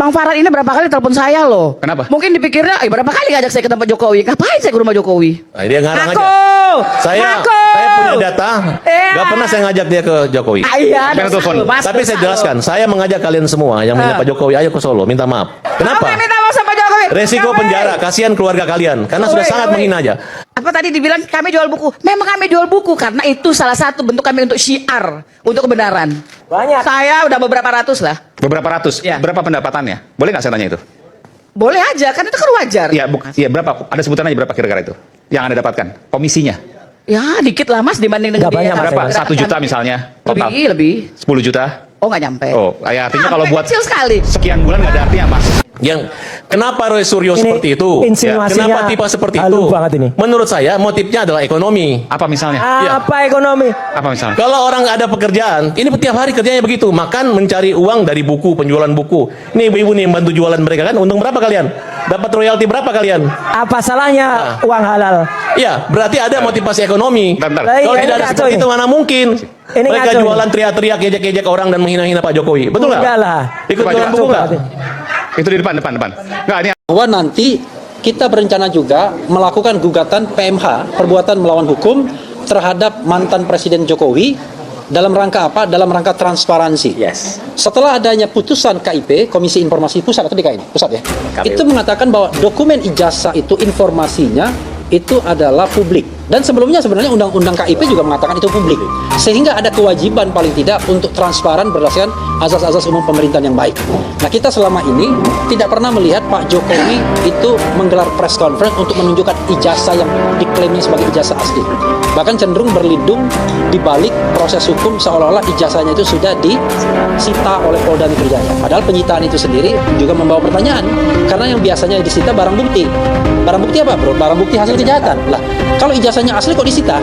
Bang Farhan ini berapa kali telepon saya loh. Kenapa? Mungkin dipikirnya, berapa kali ngajak saya ke tempat Jokowi. Ngapain saya ke rumah Jokowi? Nah, dia ngarang aja. Ngaku! Saya punya data, nggak pernah saya ngajak dia ke Jokowi. Iya, Pengen telepon. Tapi saya jelaskan, saya mengajak kalian semua yang punya Pak Jokowi, ayo ke Solo, minta maaf. Kenapa? Apa minta maaf sama Jokowi? Resiko Jokowi. penjara, kasihan keluarga kalian, karena sudah sangat menghina aja. Apa tadi dibilang kami jual buku? Memang kami jual buku karena itu salah satu bentuk kami untuk syiar, untuk kebenaran. Banyak. Saya udah beberapa ratus lah. Beberapa ratus. Ya. Berapa pendapatannya? Boleh nggak saya tanya itu? Boleh aja, kan itu kan wajar. Iya, iya berapa? Ada sebutan aja berapa kira-kira itu? Yang Anda dapatkan? Komisinya? Ya dikit lah mas dibanding dengan Nggak banyak, biaya Mas. Berapa? gerakan 1 juta kami. misalnya? Total? Lebih. 10 juta? Oh nggak nyampe. Oh, ya artinya kalau Nyampe, buat kecil sekali. sekian bulan nggak ada artinya, Mas. Yang kenapa Roy Suryo Ini seperti itu? insinuasinya Kenapa tipe seperti halus itu? banget ini. Menurut saya motifnya adalah ekonomi. Apa misalnya? Apa ekonomi? Apa misalnya? Kalau orang ada pekerjaan, ini tiap hari kerjanya begitu, makan mencari uang dari buku, penjualan buku. Ini ibu-ibu nih bantu jualan mereka kan, untung berapa kalian? Dapat royalti berapa kalian? Apa salahnya uang halal? Iya, berarti ada motivasi ekonomi. Bentar. Lah, Kalau iya, tidak ini ada ngaco seperti ini. itu mana mungkin? Ini Mereka ngaco jualan teriak-teriak, ejek-ejek orang dan menghina-hina Pak Jokowi. Betul nggak? Enggak lah. Ikut Coba, jualan coba, buku nggak? Itu di depan. Nggak, ini Bahwa nanti kita berencana juga melakukan gugatan PMH, perbuatan melawan hukum, terhadap mantan Presiden Jokowi dalam rangka apa? Dalam rangka transparansi. Yes. Setelah adanya putusan KIP, Komisi Informasi Pusat atau DKI? Pusat ya. Itu mengatakan bahwa dokumen ijazah itu informasinya itu adalah publik. Dan sebelumnya sebenarnya undang-undang KIP juga mengatakan itu publik. Sehingga ada kewajiban paling tidak untuk transparan berdasarkan azas-azas umum pemerintahan yang baik. Nah, kita selama ini tidak pernah melihat Pak Jokowi itu menggelar press conference untuk menunjukkan ijazah yang diklaimnya sebagai ijazah asli. Bahkan cenderung berlindung di balik proses hukum seolah-olah ijazahnya itu sudah disita oleh Polda Metro Jaya. Padahal penyitaan itu sendiri juga membawa pertanyaan. Karena yang biasanya disita barang bukti. Barang bukti apa, bro? Barang bukti hasil kejahatan. Lah, kalau ijazahnya asli kok disita?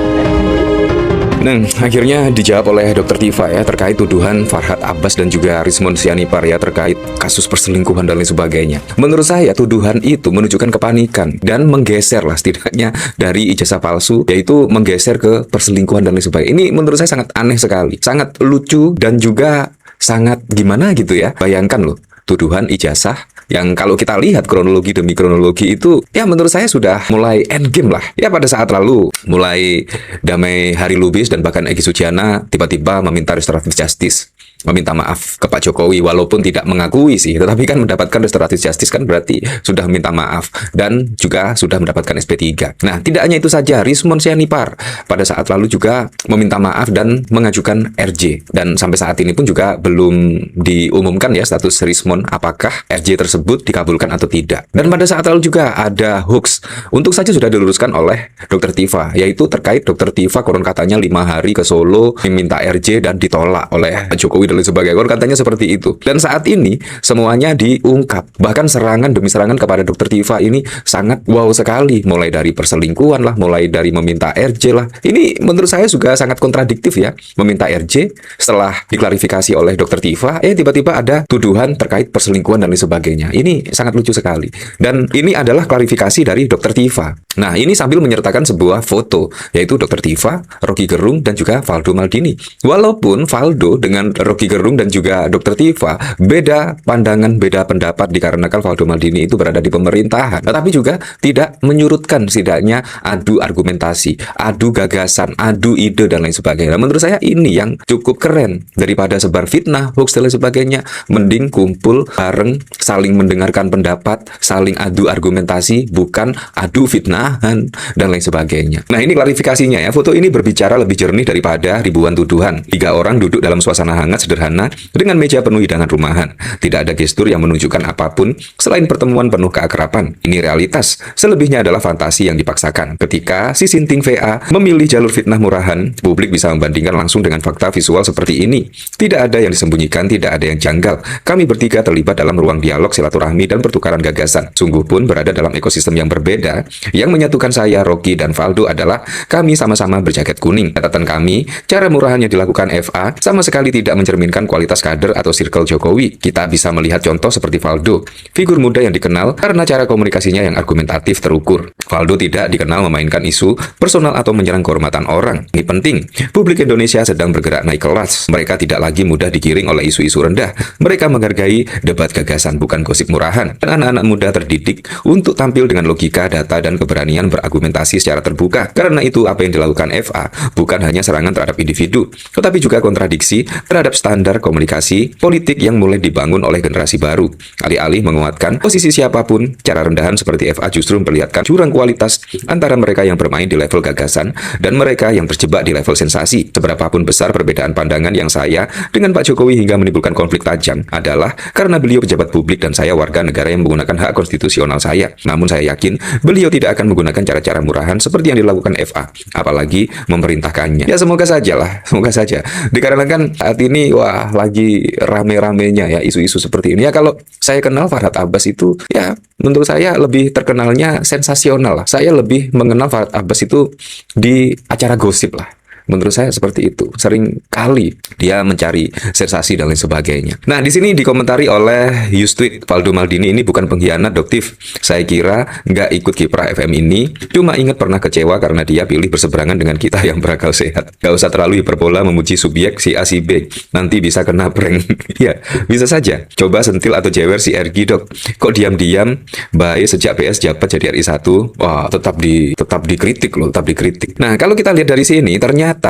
Nah, akhirnya dijawab oleh Dr. Tifa ya terkait tuduhan Farhad Abbas dan juga Rismon Sianipar ya terkait kasus perselingkuhan dan lain sebagainya. Menurut saya tuduhan itu menunjukkan kepanikan dan menggeser lah setidaknya dari ijazah palsu, yaitu menggeser ke perselingkuhan dan lain sebagainya. Ini menurut saya sangat aneh sekali, sangat lucu dan juga sangat gimana gitu ya. Bayangkan loh, tuduhan ijazah yang kalau kita lihat kronologi demi kronologi itu ya menurut saya sudah mulai endgame lah. Ya pada saat lalu mulai Damai Hari Lubis dan bahkan Egy Sujana tiba-tiba meminta restoratif justice, meminta maaf ke Pak Jokowi walaupun tidak mengakui sih, tetapi kan mendapatkan restoratif justice kan berarti sudah minta maaf dan juga sudah mendapatkan SP3. Nah, tidak hanya itu saja, Rismon Sianipar pada saat lalu juga meminta maaf dan mengajukan RJ dan sampai saat ini pun juga belum diumumkan ya status Rismon apakah RJ tersebut dikabulkan atau tidak. Dan pada saat lalu juga ada hoax untuk saja sudah diluruskan oleh Dr. Tifa, yaitu terkait Dr. Tifa konon katanya 5 hari ke Solo meminta RJ dan ditolak oleh Jokowi dan lain sebagainya. Konon katanya seperti itu. Dan saat ini semuanya diungkap. Bahkan serangan demi serangan kepada Dr. Tifa ini sangat wow sekali. Mulai dari perselingkuhan lah, mulai dari meminta RJ lah. Ini menurut saya juga sangat kontradiktif ya. Meminta RJ setelah diklarifikasi oleh Dr. Tifa, tiba-tiba ada tuduhan terkait perselingkuhan dan lain sebagainya. Ini sangat lucu sekali. Dan ini adalah klarifikasi dari Dr. Tifa. Nah, ini sambil menyertakan sebuah foto, yaitu Dr. Tifa, Rocky Gerung, dan juga Valdo Maldini. Walaupun Valdo dengan Rocky Gerung dan juga Dr. Tifa beda pandangan, beda pendapat dikarenakan Valdo Maldini itu berada di pemerintahan. Tetapi juga tidak menyurutkan setidaknya adu argumentasi, adu gagasan, adu ide, dan lain sebagainya. Menurut saya ini yang cukup keren. Daripada sebar fitnah, hoax, dan lain sebagainya, mending kumpul bareng, saling mendengarkan pendapat, saling adu argumentasi, bukan adu fitnahan dan lain sebagainya. Nah, ini klarifikasinya ya. Foto ini berbicara lebih jernih daripada ribuan tuduhan. 3 orang duduk dalam suasana hangat sederhana dengan meja penuh hidangan rumahan. Tidak ada gestur yang menunjukkan apapun selain pertemuan penuh keakraban. Ini realitas. Selebihnya adalah fantasi yang dipaksakan. Ketika si Sinting VA memilih jalur fitnah murahan, publik bisa membandingkan langsung dengan fakta visual seperti ini. Tidak ada yang disembunyikan, tidak ada yang janggal. Kami bertiga terlibat dalam ruang dialog, silaturahmi, dan pertukaran gagasan. Sungguh pun berada dalam ekosistem yang berbeda. Yang menyatukan saya, Rocky, dan Valdo adalah kami sama-sama berjaket kuning. Catatan kami, cara murahan yang dilakukan FA sama sekali tidak mencerminkan mencerminkan kualitas kader atau circle Jokowi. Kita bisa melihat contoh seperti Valdo, figur muda yang dikenal karena cara komunikasinya yang argumentatif terukur. Valdo tidak dikenal memainkan isu personal atau menyerang kehormatan orang. Ini penting. Publik Indonesia sedang bergerak naik kelas. Mereka tidak lagi mudah digiring oleh isu-isu rendah. Mereka menghargai debat gagasan, bukan gosip murahan. Dan anak-anak muda terdidik untuk tampil dengan logika, data, dan keberanian berargumentasi secara terbuka. Karena itu apa yang dilakukan FA bukan hanya serangan terhadap individu, tetapi juga kontradiksi terhadap standar komunikasi politik yang mulai dibangun oleh generasi baru. Alih-alih menguatkan posisi siapapun, cara rendahan seperti FA justru memperlihatkan jurang kualitas antara mereka yang bermain di level gagasan dan mereka yang terjebak di level sensasi. Seberapapun besar perbedaan pandangan yang saya dengan Pak Jokowi hingga menimbulkan konflik tajam adalah karena beliau pejabat publik dan saya warga negara yang menggunakan hak konstitusional saya. Namun saya yakin beliau tidak akan menggunakan cara-cara murahan seperti yang dilakukan FA, apalagi memerintahkannya. Ya semoga saja lah, semoga saja. Dikarenakan saat ini wah lagi rame-ramenya ya isu-isu seperti ini. Ya kalau saya kenal Farhad Abbas itu ya menurut saya lebih terkenalnya sensasional lah. Saya lebih mengenal Farhad Abbas itu di acara gosip lah. Menurut saya seperti itu. Sering kali dia mencari sensasi dan lain sebagainya. Nah, di sini dikomentari oleh Yustweet, Valdo Maldini ini bukan pengkhianat, Doktif. Saya kira nggak ikut kiprah FM ini, cuma ingat pernah kecewa karena dia pilih berseberangan dengan kita yang berakal sehat. Gak usah terlalu hiperbola memuji subjek si A si B. Nanti bisa kena prank. Ya, bisa saja. Coba sentil atau jewer si RG, Dok. Kok diam-diam baik sejak PS jabat jadi RI 1? Wah, tetap dikritik loh, tetap dikritik. Nah, kalau kita lihat dari sini ternyata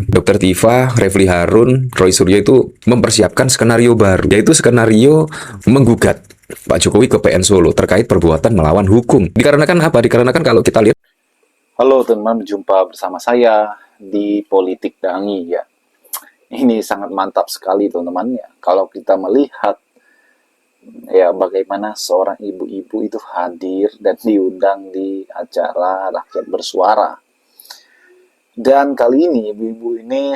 Dr. Tifa, Refli Harun, Roy Suryo itu mempersiapkan skenario baru, yaitu skenario menggugat Pak Jokowi ke PN Solo terkait perbuatan melawan hukum. Dikarenakan apa? Dikarenakan kalau kita lihat. Halo teman-teman, berjumpa bersama saya di Politik Dangi ya. Ini sangat mantap sekali teman-teman ya. Kalau kita melihat ya bagaimana seorang ibu-ibu itu hadir dan diundang di acara Rakyat Bersuara. Dan kali ini ibu-ibu ini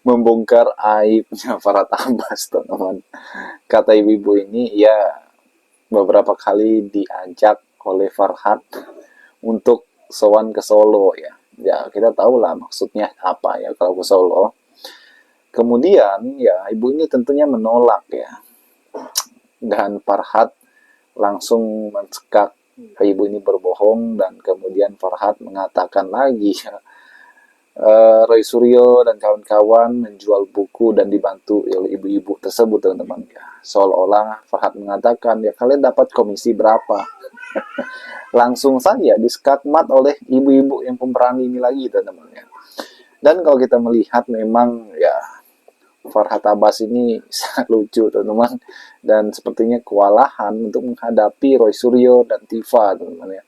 membongkar aibnya Farhad Abbas, teman-teman. Kata ibu-ibu ini, ya beberapa kali diajak oleh Farhad untuk sowan ke Solo ya. Ya kita tahu lah maksudnya apa ya kalau ke Solo. Kemudian ya ibu ini tentunya menolak ya. Dan Farhad langsung mencekak ibu ini berbohong, dan kemudian Farhad mengatakan lagi Roy Suryo dan kawan-kawan menjual buku dan dibantu oleh ibu-ibu tersebut, teman-teman ya. Seolah-olah Farhad mengatakan ya kalian dapat komisi berapa. Langsung saja diskakmat oleh ibu-ibu yang pemberani ini lagi, teman-teman ya. Dan kalau kita melihat memang ya Farhad Abbas ini sangat lucu, teman-teman, dan sepertinya kewalahan untuk menghadapi Roy Suryo dan Tifa, teman-teman ya,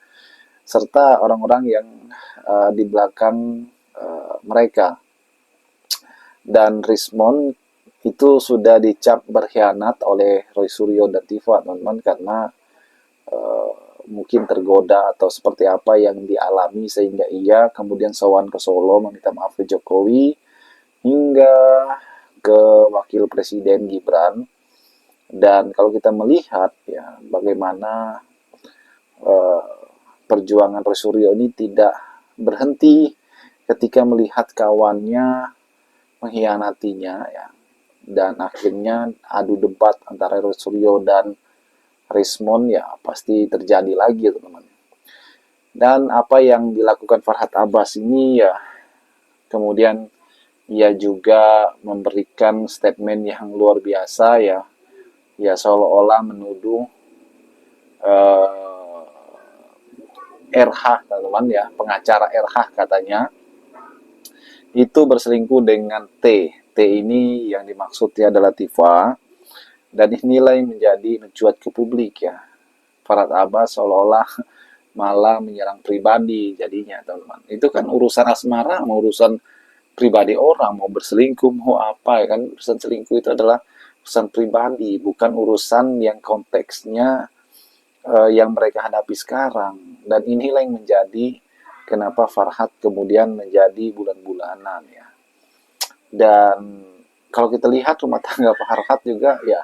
serta orang-orang yang di belakang mereka. Dan Rismond itu sudah dicap berkhianat oleh Roy Suryo dan Tifa, teman-teman, karena mungkin tergoda atau seperti apa yang dialami sehingga ia kemudian sowan ke Solo meminta maaf ke Jokowi hingga ke Wakil Presiden Gibran. Dan kalau kita melihat ya bagaimana perjuangan Roy Suryo ini tidak berhenti ketika melihat kawannya mengkhianatinya ya, dan akhirnya adu debat antara Roy Suryo dan Rismond ya pasti terjadi lagi, teman-teman. Dan apa yang dilakukan Farhad Abbas ini ya kemudian ia juga memberikan statement yang luar biasa ya. Ya seolah-olah menuduh RH, teman-teman ya, pengacara RH katanya itu berselingkuh dengan T. T ini yang dimaksudnya adalah Tifa, dan inilah yang menjadi mencuat ke publik ya. Farhad Abbas seolah-olah malah menyerang pribadi jadinya, teman-teman. Itu kan urusan asmara, mau urusan pribadi orang, mau berselingkuh, mau apa ya kan. Urusan selingkuh itu adalah urusan pribadi, bukan urusan yang konteksnya yang mereka hadapi sekarang. Dan inilah yang menjadi kenapa Farhad kemudian menjadi bulan-bulanan ya. Dan kalau kita lihat rumah tangga Farhad juga ya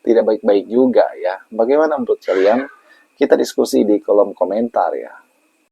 tidak baik-baik juga ya. Bagaimana menurut kalian? Kita diskusi di kolom komentar ya.